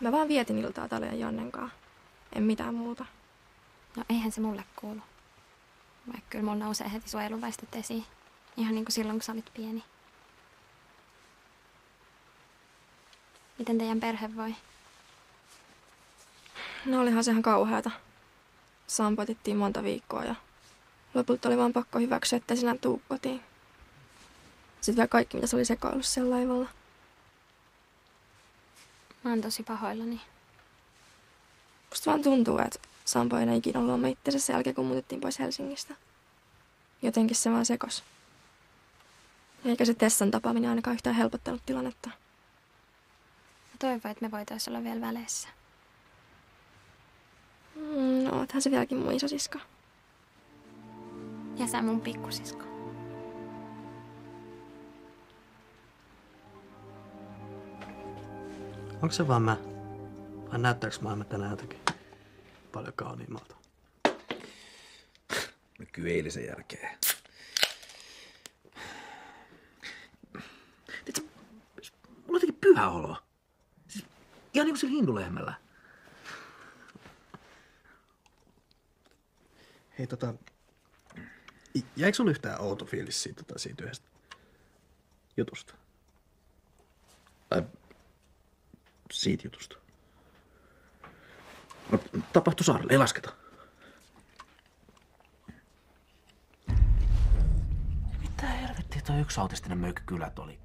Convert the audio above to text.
Mä vaan vietin iltaa Taljan Jonnenkaan. En mitään muuta. No eihän se mulle kuulu. Vaikka kyllä mulla nousee heti suojeluväistöt esiin. Ihan niin kuin silloin, kun sä olit pieni. Miten teidän perhe voi? No olihan sehän kauheata. Sampotittiin monta viikkoa ja lopulta oli vaan pakko hyväksyä, että sinä tuu kotiin. Sitten vielä kaikki, mitä se oli sekoillut siellä laivalla. Mä oon tosi pahoillani. Musta vaan tuntuu, että Sampo ei enää ikinä ollut oma itsensä sen jälkeen, kun muutettiin pois Helsingistä. Jotenkin se vaan sekos. Eikä se Tessan tapaaminen ainakaan yhtään helpottanut tilannetta. Mä toivon, että me voitais olla vielä väleissä. No, oothan se vieläkin mun isosisko. Ja sä mun pikkusisko. Onko se vaan mä? Vai näyttääkö maailma tänään jotenkin paljon kauniimmalta? No kyllä eilisen jälkeen. Tiedätkö, mulla on jotenkin pyhä olo. Siis ihan niin kuin sillä hindulehmällä. Hei jäikö sun yhtään outo fiilis siitä yhdestä jutusta? Tai siitä jutusta. No, tapahtui saarelle, ei lasketa. Mitä helvettiä toi yksi autistinen möykky kylät oli?